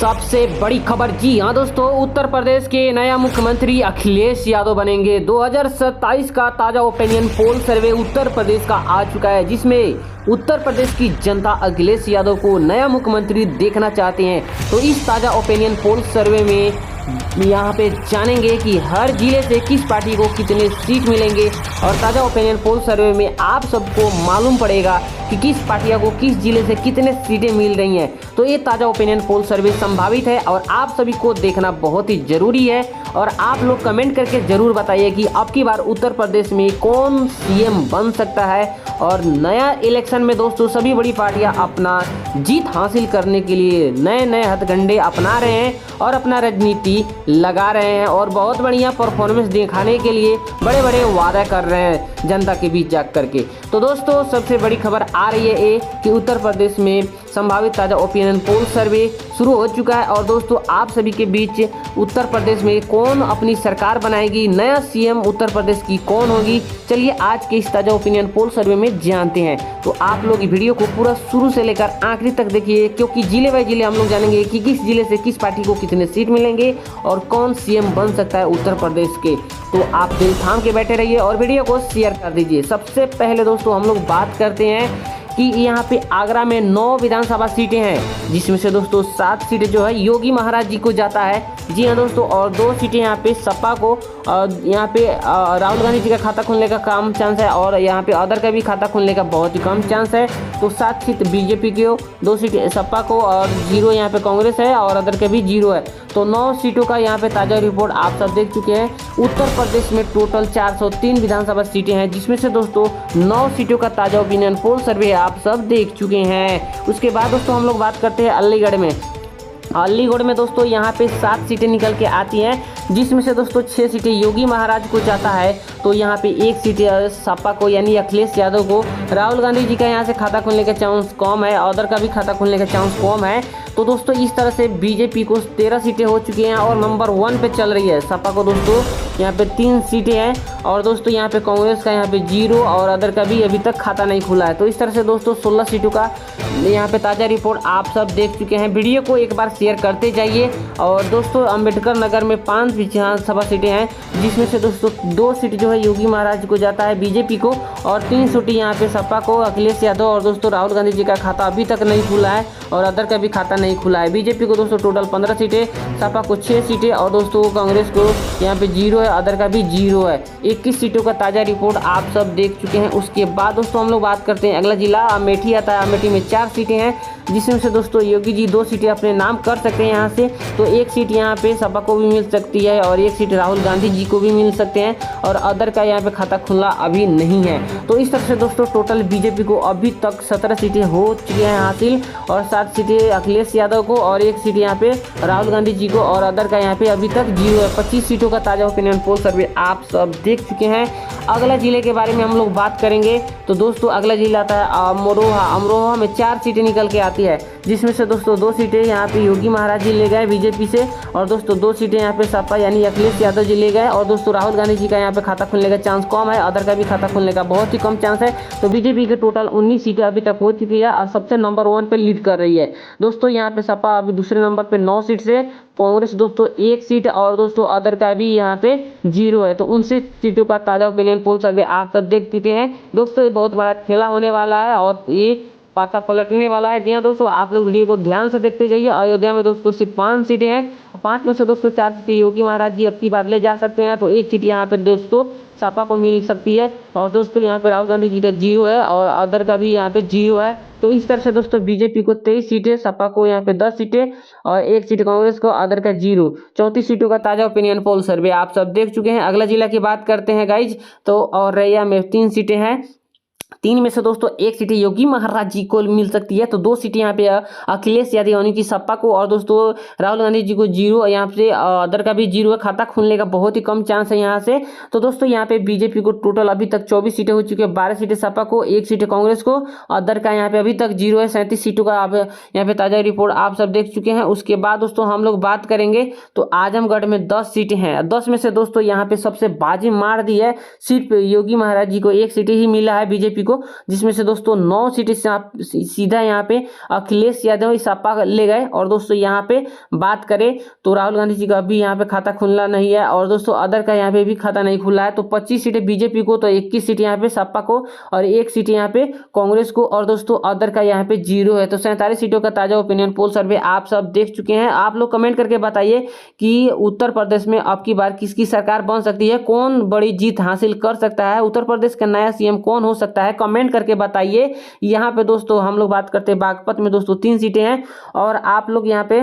सबसे बड़ी खबर, जी हाँ दोस्तों, उत्तर प्रदेश के नया मुख्यमंत्री अखिलेश यादव बनेंगे। 2027 का ताजा ओपिनियन पोल सर्वे उत्तर प्रदेश का आ चुका है, जिसमें उत्तर प्रदेश की जनता अखिलेश यादव को नया मुख्यमंत्री देखना चाहते हैं। तो इस ताजा ओपिनियन पोल सर्वे में यहाँ पे जानेंगे कि हर जिले से किस पार्टी को कितने सीट मिलेंगे, और ताज़ा ओपिनियन पोल सर्वे में आप सबको मालूम पड़ेगा कि किस पार्टियों को किस जिले से कितने सीटें मिल रही हैं। तो ये ताज़ा ओपिनियन पोल सर्वे संभावित है और आप सभी को देखना बहुत ही ज़रूरी है। और आप लोग कमेंट करके ज़रूर बताइए कि अब की बार उत्तर प्रदेश में कौन सीएम बन सकता है। और नया इलेक्शन में दोस्तों सभी बड़ी पार्टियां अपना जीत हासिल करने के लिए नए नए हथकंडे अपना रहे हैं और अपना राजनीति लगा रहे हैं, और बहुत बढ़िया परफॉर्मेंस दिखाने के लिए बड़े बड़े वादा कर रहे हैं जनता के बीच जा करके। तो दोस्तों सबसे बड़ी खबर आ रही है ये कि उत्तर प्रदेश में संभावित ताज़ा ओपिनियन पोल सर्वे शुरू हो चुका है। और दोस्तों आप सभी के बीच उत्तर प्रदेश में कौन अपनी सरकार बनाएगी, नया सीएम उत्तर प्रदेश की कौन होगी, चलिए आज के इस ताज़ा ओपिनियन पोल सर्वे में जानते हैं। तो आप लोग वीडियो को पूरा शुरू से लेकर आखिरी तक देखिए, क्योंकि जिले बाय जिले हम लोग जानेंगे कि किस जिले से किस पार्टी को कितने सीट मिलेंगे और कौन सीएम बन सकता है उत्तर प्रदेश के। तो आप दिल थाम के बैठे रहिए और वीडियो को शेयर कर दीजिए। सबसे पहले दोस्तों हम लोग बात करते हैं कि यहाँ पे आगरा में 9 विधानसभा सीटें हैं, जिसमें से दोस्तों 7 सीटें जो है योगी महाराज जी को जाता है। जी हाँ दोस्तों, और 2 सीटें यहाँ पे सपा को, यहाँ पे राहुल गांधी जी का खाता खुलने का कम चांस है, और यहाँ पे अदर का भी खाता खुलने का बहुत ही कम चांस है। तो 7 सीट बीजेपी की हो, 2 सीट सपा को, और 0 यहाँ पे कांग्रेस है, और अदर का भी 0 है। तो 9 सीटों का यहाँ पे ताज़ा रिपोर्ट आप सब देख चुके हैं। उत्तर प्रदेश में टोटल 403 विधानसभा सीटें हैं, जिसमें से दोस्तों 9 सीटों का ताज़ा ओपिनियन पोल सर्वे आप सब देख चुके हैं। उसके बाद दोस्तों हम लोग बात करते हैं अलीगढ़ में। अलीगढ़ में दोस्तों यहाँ पे 7 सीटें निकल के आती हैं, जिसमें से दोस्तों 6 सीटें योगी महाराज को जाता है। तो यहाँ पे 1 सीट सपा को यानी अखिलेश यादव को। राहुल गांधी जी का यहाँ से खाता खुलने का चांस कम है, अदर का भी खाता खुलने का चांस कम है। तो दोस्तों इस तरह से बीजेपी को 13 सीटें हो चुकी हैं और नंबर 1 पे चल रही है। सपा को दोस्तों यहाँ पे 3 सीटें हैं, और दोस्तों यहाँ पे कांग्रेस का यहाँ पे 0 और अदर का भी अभी तक खाता नहीं खुला है। तो इस तरह से दोस्तों 16 सीटों का यहाँ पे ताज़ा रिपोर्ट आप सब देख चुके हैं। वीडियो को एक बार शेयर करते जाइए। और दोस्तों अंबेडकर नगर में 5 विधानसभा सीटें हैं, जिसमें से दोस्तों 2 सीट जो है योगी महाराज को जाता है बीजेपी को, और 3 सीटें यहाँ पे सपा को अखिलेश यादव, और दोस्तों राहुल गांधी जी का खाता अभी तक नहीं खुला है और अदर का भी खाता नहीं खुला है। बीजेपी को दोस्तों टोटल 15 सीटें, सपा को 6 सीटें, और दोस्तों कांग्रेस को यहाँ पे 0 है, अदर का भी 0 है। 21 सीटों का ताज़ा रिपोर्ट आप सब देख चुके हैं। उसके बाद दोस्तों हम लोग बात करते हैं अगला जिला अमेठी आता है। अमेठी में 4 सीटें हैं, जिसमें से दोस्तों योगी जी 2 सीटें अपने नाम कर सकते हैं यहाँ से। तो 1 सीट यहाँ पे सपा को भी मिल सकती है, और 1 सीट राहुल गांधी जी को भी मिल सकते हैं, और अदर का यहाँ पे खाता खुला अभी नहीं है। तो इस तरह से दोस्तों टोटल बीजेपी को अभी तक 17 सीटें हो चुकी हैं हासिल, और 7 सीटें अखिलेश यादव को, और 1 सीट यहाँ पे राहुल गांधी जी को, और अदर का यहाँ पे अभी तक 0 है। 25 सीटों का ताज़ा ओपिनियन पोल सर्वे आप सब देख चुके हैं। अगला जिले के बारे में हम लोग बात करेंगे। तो दोस्तों अगला जिला आता है अमरोहा। अमरोहा में 4 सीटें निकल के आती है, जिसमें से दोस्तों 2 सीटें यहाँ पे योगी महाराज जी ले गए बीजेपी से, और दोस्तों 2 सीटें यहाँ पे सपा यानी अखिलेश यादव जी ले गए, और दोस्तों राहुल गांधी जी का यहाँ पे खाता खुलने का चांस कम है, अदर का भी खाता खुलने का बहुत ही कम चांस है। तो बीजेपी के टोटल 19 सीटें अभी तक हो चुकी है और सबसे नंबर 1 पे लीड कर रही है। दोस्तों यहाँ पे सपा अभी दूसरे नंबर पे 9 सीट से, कांग्रेस दोस्तों 1 सीट, और दोस्तों अदर का भी यहाँ पे 0 है। तो 19 सीटों का ताज़ा ओपिनियन पोल सर्वे आप सब देख चुके हैं। दोस्तों बहुत बड़ा खेला होने वाला है और ये पासा पलटने वाला है। जी हाँ दोस्तों, आप लोग वीडियो को ध्यान से देखते जाइए। अयोध्या में दोस्तों सिर्फ 5 सीटें हैं, 5 में से दोस्तों 4 सीटें योगी महाराज जी अब की बार ले जा सकते हैं। तो 1 सीट यहाँ पे दोस्तों सपा को मिल सकती है, और दोस्तों यहाँ पे राहुल गांधी जी का 0 है, और अदर का भी यहाँ पे 0 है। तो इस तरह से दोस्तों बीजेपी को 23 सीटें, सपा को यहाँ पे 10 सीटें, और 1 सीट कांग्रेस को, अदर का 0। 34 सीटों का ताज़ा ओपिनियन पोल सर्वे आप सब देख चुके हैं। अगला जिला की बात करते हैं गाइज। तो औरैया में 3 सीटें हैं, 3 में से दोस्तों 1 सीटें योगी महाराज जी को मिल सकती है। तो 2 सीटें यहाँ पे अखिलेश यादव यानी कि सपा को, और दोस्तों राहुल गांधी जी को 0, यहाँ से अदर का भी 0 है। खाता खुलने का बहुत ही कम चांस है यहाँ से। तो दोस्तों यहाँ पे बीजेपी को टोटल अभी तक 24 सीटें हो चुकी है, 12 सीटें सपा को, 1 सीटें कांग्रेस को, अदर का यहाँ पे अभी तक 0 है। 37 सीटों का आप यहाँ पे ताज़ा रिपोर्ट आप सब देख चुके हैं। उसके बाद दोस्तों हम लोग बात करेंगे तो आजमगढ़ में 10 सीटें हैं। 10 में से दोस्तों यहाँ पे सबसे बाजी मार दी है, सिर्फ योगी महाराज जी को 1 सीटें ही मिला है बीजेपी बीजेपी को, जिसमें से दोस्तों 9 सीटें सीधा यहाँ पे अखिलेश यादव सपा ले गए। और दोस्तों यहाँ पे बात करें तो राहुल गांधी जी का अभी यहाँ पे खाता खुला नहीं है और दोस्तों अदर का यहाँ पे भी खाता नहीं खुला है। तो 25 सीटें बीजेपी को, तो 21 सीटें यहाँ पे सपा को और 1 सीट यहाँ पे कांग्रेस को और दोस्तों अदर का यहाँ पे 0 है। तो 47 सीटों का ताजा ओपिनियन पोल सर्वे आप सब देख चुके हैं। आप लोग कमेंट करके बताइए कि उत्तर प्रदेश में अब की बार किसकी सरकार बन सकती है, कौन बड़ी जीत हासिल कर सकता है, उत्तर प्रदेश का नया सीएम कौन हो सकता है, कमेंट करके बताइए। यहाँ पे दोस्तों हम लोग बात करते हैं बागपत में दोस्तों 3 सीटें हैं और आप लोग यहाँ पे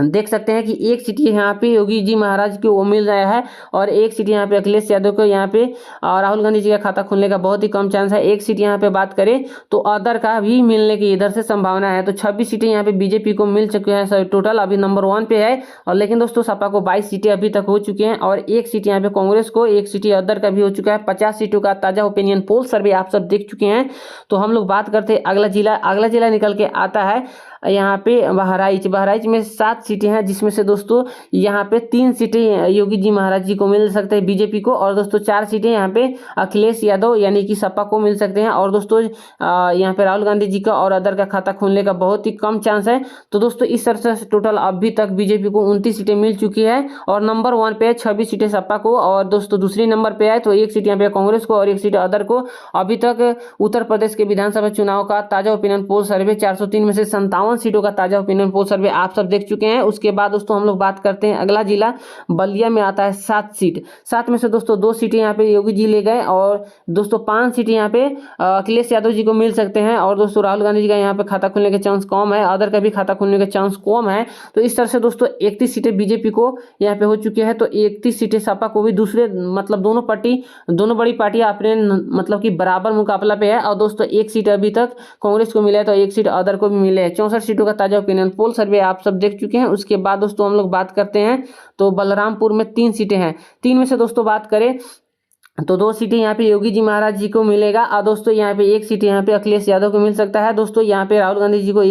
देख सकते हैं कि 1 सीट यहाँ पे योगी जी महाराज को मिल रहा है और 1 सीट यहाँ पे अखिलेश यादव को यहाँ पे और राहुल गांधी जी का खाता खुलने का बहुत ही कम चांस है। 1 सीट यहाँ पे बात करें तो अदर का भी मिलने की इधर से संभावना है। तो 26 सीटें यहाँ पे बीजेपी को मिल चुकी हैं, सर टोटल अभी नंबर 1 पे है। और लेकिन दोस्तों सपा को 22 सीटें अभी तक हो चुकी हैं और 1 सीट यहाँ पे कांग्रेस को, 1 सीट अदर का भी हो चुका है। 50 सीटों का ताजा ओपिनियन पोल सर्वे आप सब देख चुके हैं। तो हम लोग बात करते हैं अगला जिला निकल के आता है यहाँ पे बहराइच में 7 सीटें हैं, जिसमें से दोस्तों यहाँ पे 3 सीटें योगी जी महाराज जी को मिल सकते हैं बीजेपी को और दोस्तों 4 सीटें यहाँ पे अखिलेश यादव यानी कि सपा को मिल सकते हैं। और दोस्तों यहाँ पे राहुल गांधी जी का और अदर का खाता खुलने का बहुत ही कम चांस है। तो दोस्तों इस तरह से टोटल अभी तक बीजेपी को 29 सीटें मिल चुकी है और नंबर 1 पे है 26 सीटें सपा को और दोस्तों दूसरी नंबर पे है तो 1 सीट यहाँ पे कांग्रेस को और 1 सीट अदर को। अभी तक उत्तर प्रदेश के विधानसभा चुनाव का ताजा ओपिनियन पोल सर्वे 403 में से 57 सीटों का ताजा ओपिनियन पोल सर्वे आप सब देख चुके हैं। उसके बाद दोस्तों हम लोग बात करते हैं अगला जिला बलिया में आता है 7 सीट। 7 में से दोस्तों 2 सीटें यहाँ पे योगी जी ले गए और दोस्तों 5 सीटें यहाँ पे अखिलेश यादव जी को मिल सकते हैं और दोस्तों राहुल गांधी जी का यहाँ पे खाता खुलने के चांस कम है, अदर का भी खाता खुलने के चांस कम है। तो इस तरह से दोस्तों 31 सीटें बीजेपी को यहाँ पे हो चुकी है तो 31 सीटें सपा को भी दूसरे मतलब दोनों बड़ी पार्टियां अपने मतलब कि बराबर मुकाबला पे है। और दोस्तों 1 सीट अभी तक कांग्रेस को मिला है तो 1 सीट अदर को भी मिले है। 64 सीटों का ताजा ओपिनियन पोल सर्वे आप सब देख चुके हैं। उसके बाद दोस्तों हम लोग बात करते हैं तो बलरामपुर में 3 सीटें हैं। 3 में से दोस्तों बात करें तो 2 सीटें यहाँ पे योगी जी महाराज जी को मिलेगा और दोस्तों यहाँ पे 1 सीट यहाँ पे अखिलेश यादव को मिल सकता है। दोस्तों यहाँ पे राहुल गांधी जी को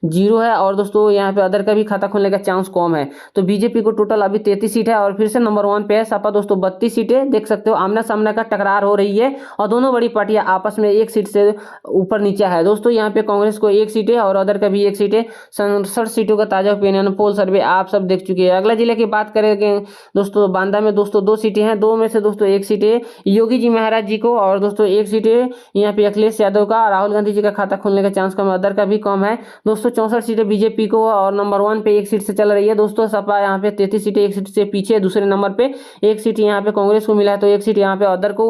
0 है और दोस्तों यहाँ पे अदर का भी खाता खुलने का चांस कम है। तो बीजेपी को टोटल अभी 33 सीट है और फिर से नंबर 1 पे है सपा दोस्तों 32 सीटें देख सकते हो। आमना सामना का टकरार हो रही है और दोनों बड़ी पार्टियां आपस में 1 सीट से ऊपर नीचे है। दोस्तों यहाँ पे कांग्रेस को 1 सीट है और अदर का भी 1 सीट है। 67 सीटों का ताजा ओपिनियन पोल सर्वे आप सब देख चुके हैं। अगला जिले की बात करेंगे दोस्तों बांदा में दोस्तों 2 सीटें हैं, 2 में से दोस्तों 1 सीट है योगी जी महाराज जी को और दोस्तों 1 सीट यहाँ पे अखिलेश यादव का, राहुल गांधी जी का खाता खुलने का चांस कम है, अदर का भी कम है। दोस्तों 64 सीटें बीजेपी को और नंबर 1 पे 1 सीट से चल रही है। दोस्तों सपा यहाँ पे 33 सीटें 1 सीट से पीछे, दूसरे नंबर पे 1 सीट यहाँ पे कांग्रेस को मिला है तो 1 सीट यहाँ पे अदर को।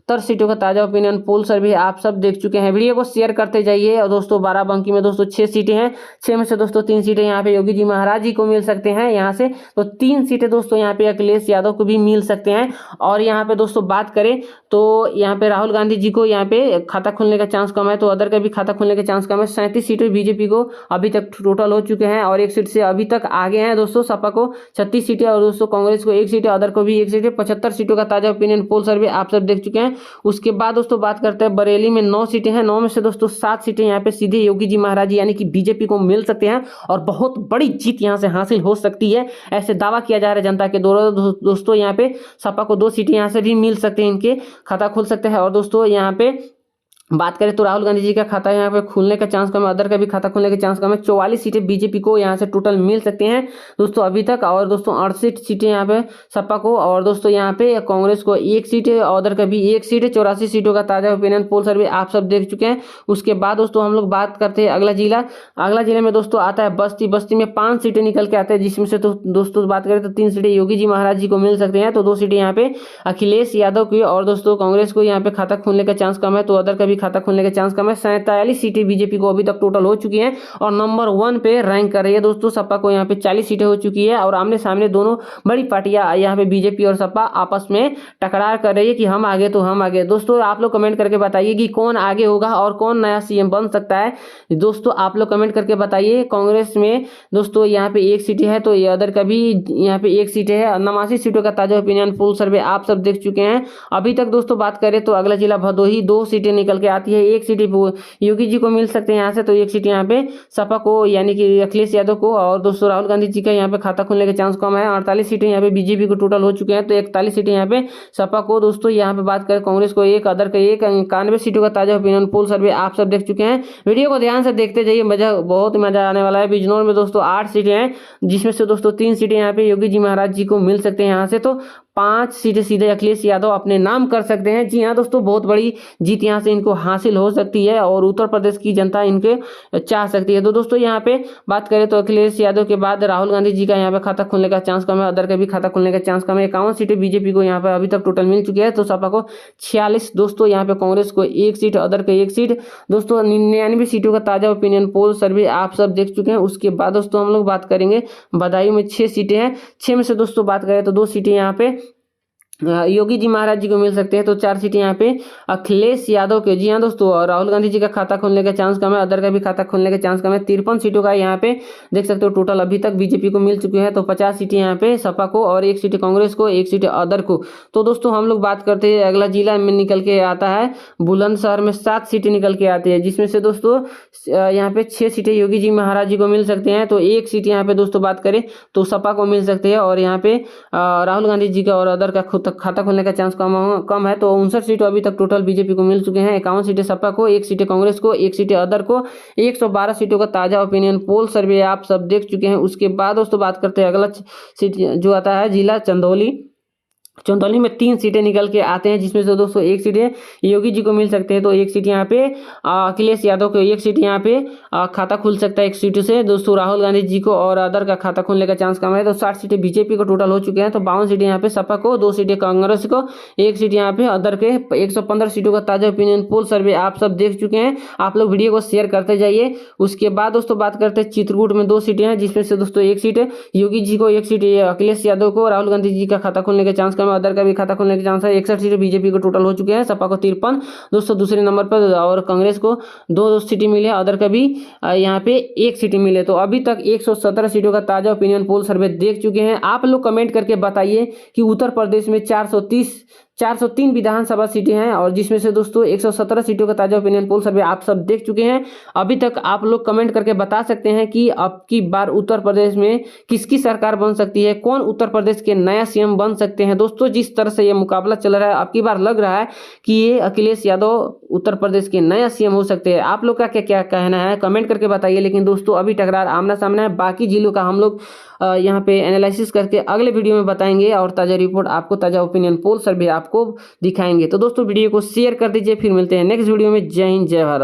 69 सीटों का ताजा ओपिनियन पोल सर्वे आप सब देख चुके हैं। वीडियो को शेयर करते जाइए। और दोस्तों बाराबंकी में दोस्तों 6 सीटें हैं, 6 में से दोस्तों 3 सीटें यहाँ पे योगी जी महाराज जी को मिल सकते हैं यहाँ से, तो 3 सीटें दोस्तों यहाँ पे अखिलेश यादव को भी मिल सकते हैं। और यहाँ पे दोस्तों बात करें तो यहाँ पे राहुल गांधी जी को यहाँ पे खाता खुलने का चांस कम है तो अदर का भी खाता खुलने का चांस कम है। 37 सीटें बीजेपी को अभी तक टोटल हो चुके हैं और 1 सीट से अभी तक आगे हैं दोस्तों सपा को 36 सीटें और दोस्तों कांग्रेस को 1 सीट है, अदर को भी 1 सीट है। 75 सीटों का ताजा ओपिनियन पोल सर्वे आप सब देख चुके हैं। उसके बाद दोस्तों बात करते हैं बरेली में 9 सीटें हैं, 9 में से दोस्तों 7 सीटें यहाँ पे सीधे योगी जी महाराज जी यानी कि बीजेपी को मिल सकते हैं और बहुत बड़ी जीत यहाँ से हासिल हो सकती है, ऐसे दावा किया जा रहा है जनता के द्वारा। दोस्तों यहाँ पे सपा को 2 सीटें यहाँ से भी मिल सकते हैं, इनके खाता खुल सकते हैं। और दोस्तों यहाँ पे बात करें तो राहुल गांधी जी का खाता यहाँ पे खुलने का चांस कम है, अदर का भी खाता खुलने का चांस कम है। 44 सीटें बीजेपी को यहाँ से टोटल मिल सकते हैं दोस्तों अभी तक। और दोस्तों 68 सीटें यहाँ पे सपा को और दोस्तों यहाँ पे कांग्रेस को 1 सीट है, अदर का भी 1 सीट है। 84 सीटों का ताजा ओपिनियन पोल सर्वे आप सब देख चुके हैं। उसके बाद दोस्तों हम लोग बात करते हैं अगला जिले में दोस्तों आता है बस्ती में 5 सीटें निकल के आते हैं, जिसमें से तो दोस्तों बात करें तो 3 सीटें योगी जी महाराज जी को मिल सकते हैं तो 2 सीटें यहाँ पे अखिलेश यादव की और दोस्तों कांग्रेस को यहाँ पे खाता खुलने का चांस कम है तो अदर का भी खाता खुलने का चांस कम है। 47 सीटें बीजेपी को अभी तक टोटल हो चुकी हैं और नंबर 1 पे रैंक कर रही है दोस्तों। सपा को यहाँ पे 40 सीटें हो चुकी है और आमने सामने दोनों बड़ी पार्टियां यहाँ पे बीजेपी और सपा आपस में टकरार कर रही है कि हम आगे तो हम आगे। दोस्तों आप लोग कमेंट करके बताइए कि कौन आगे होगा और कौन नया सीएम बन सकता है। दोस्तों आप लोग कमेंट करके बताइए। कांग्रेस में दोस्तों यहाँ पे 1 सीट है तो ये अदर का भी यहाँ पे 1 सीट है। 89 सीटों का ताजा ओपिनियन पोल सर्वे आप सब देख चुके हैं। अभी तक दोस्तों बात करें तो अगला जिला भदोही 2 सीटें निकल के आती है। एक सीट योगी जी को मिल सकते हैं यहाँ से, तो एक सीट यहाँ पे सपा को यानी कि अखिलेश यादव को। और दोस्तों राहुल गांधी जी का यहाँ पे खाता खुलने के चांस कम है। 48 सीटें यहाँ पे बीजेपी को टोटल हो चुके हैं, तो 41 सीटें यहाँ पे सपा को। दोस्तों यहाँ पे बात करें कांग्रेस को एक, अदर का एक, 91 सीटों का ताजा ओपिनियन पोल सर्वे आप सब देख चुके हैं। वीडियो को ध्यान से देखते जाइए, बहुत मजा आने वाला है। बिजनौर में दोस्तों 8 सीटें हैं, जिसमें से दोस्तों 3 सीटें यहाँ पे योगी जी महाराज जी को मिल सकते हैं यहाँ से, तो 5 सीटें सीधे अखिलेश यादव अपने नाम कर सकते हैं। जी हाँ दोस्तों, बहुत बड़ी जीत यहाँ से इनको हासिल हो सकती है और उत्तर प्रदेश की जनता इनके चाह सकती है। तो दोस्तों यहाँ पे बात करें तो अखिलेश यादव के बाद राहुल गांधी जी का यहाँ पे खाता खुलने का चांस कम है, अदर का भी खाता खुलने का चांस कम है। 51 सीटें बीजेपी को यहाँ पे अभी तक टोटल मिल चुकी है, तो सपा को 46, दोस्तों यहाँ पे कांग्रेस को 1 सीट, अदर का 1 सीट। दोस्तों 99 सीटों का ताजा ओपिनियन पोल सर्वे आप सब देख चुके हैं। उसके बाद दोस्तों हम लोग बात करेंगे बदायूं में 6 सीटें हैं। 6 में से दोस्तों बात करें तो 2 सीटें यहाँ पे योगी जी महाराज जी को मिल सकते हैं, तो 4 सीटें यहाँ पे अखिलेश यादव के। जी हाँ दोस्तों, और राहुल गांधी जी का खाता खोलने का चांस कम है, अदर का भी खाता खोलने का चांस कम है। 53 सीटों का यहाँ पे देख सकते हो टोटल अभी तक बीजेपी को मिल चुके हैं, तो 50 सीटें यहाँ पे सपा को और 1 सीट कांग्रेस को, 1 सीट अदर को। तो दोस्तों हम लोग बात करते हैं अगला जिला में निकल के आता है बुलंदशहर में 7 सीटें निकल के आती है, जिसमें से दोस्तों यहाँ पे 6 सीटें योगी जी महाराज जी को मिल सकते हैं, तो 1 सीट यहाँ पे दोस्तों बात करें तो सपा को मिल सकती है। और यहाँ पे राहुल गांधी जी का और अदर का खाता खोलने का चांस कम है, तो 59 सीटें अभी तक टोटल बीजेपी को मिल चुके हैं। 51 सीटें सपा को, 1 सीटें कांग्रेस को, 1 सीटें अदर को। 112 सीटों का ताजा ओपिनियन पोल सर्वे आप सब देख चुके हैं। उसके बाद दोस्तों बात करते हैं अगला सीट जो आता है जिला चंदौली में 3 सीटें निकल के आते हैं, जिसमें से दोस्तों 1 सीटें योगी जी को मिल सकते हैं, तो 1 सीट यहाँ पे अखिलेश यादव को, 1 सीट यहाँ पे खाता खुल सकता है 1 सीट से। दोस्तों राहुल गांधी जी को और अदर का खाता खुलने का चांस कम है, तो 60 सीटें बीजेपी को टोटल हो चुके हैं, तो 52 सीटें यहाँ पे सपा को, 2 सीटें कांग्रेस को, 1 सीट यहाँ पे अदर के। 115 सीटों का ताजा ओपिनियन पोल सर्वे आप सब देख चुके हैं। आप लोग वीडियो को शेयर करते जाइए। उसके बाद दोस्तों बात करते हैं चित्रकूट में 2 सीटें हैं, जिसमें से दोस्तों 1 सीट योगी जी को, 1 सीट अखिलेश यादव को, राहुल गांधी जी का खाता खुलने का चांस कम है, अदर का भी खाता खुलने के चांस है। 61 सीटें बीजेपी को टोटल हो चुके हैं, सपा को 53 दोस्तों दूसरे नंबर पर, और कांग्रेस को 2 सीटें मिले, अदर का भी यहाँ पे 1 सीटें मिले। तो अभी तक 117 सीटों का ताजा ओपिनियन पोल सर्वे देख चुके हैं। आप लोग कमेंट करके बताइए कि उत्तर प्रदेश में 403 विधानसभा सीटें हैं, और जिसमें से दोस्तों 117 सीटों का ताजा ओपिनियन पोल सर्वे आप सब देख चुके हैं। अभी तक आप लोग कमेंट करके बता सकते हैं कि अब की बार उत्तर प्रदेश में किसकी सरकार बन सकती है, कौन उत्तर प्रदेश के नया सीएम बन सकते हैं। दोस्तों जिस तरह से ये मुकाबला चल रहा है, अब की बार लग रहा है कि ये अखिलेश यादव उत्तर प्रदेश के नया सीएम हो सकते हैं। आप लोग का क्या कहना है, कमेंट करके बताइए। लेकिन दोस्तों अभी टकरार आमना सामना है, बाकी जिलों का हम लोग यहाँ पे एनालिसिस करके अगले वीडियो में बताएंगे, और ताज़ा रिपोर्ट आपको, ताज़ा ओपिनियन पोल सर्वे आपको दिखाएंगे। तो दोस्तों वीडियो को शेयर कर दीजिए, फिर मिलते हैं नेक्स्ट वीडियो में। जय हिंद, जय भारत।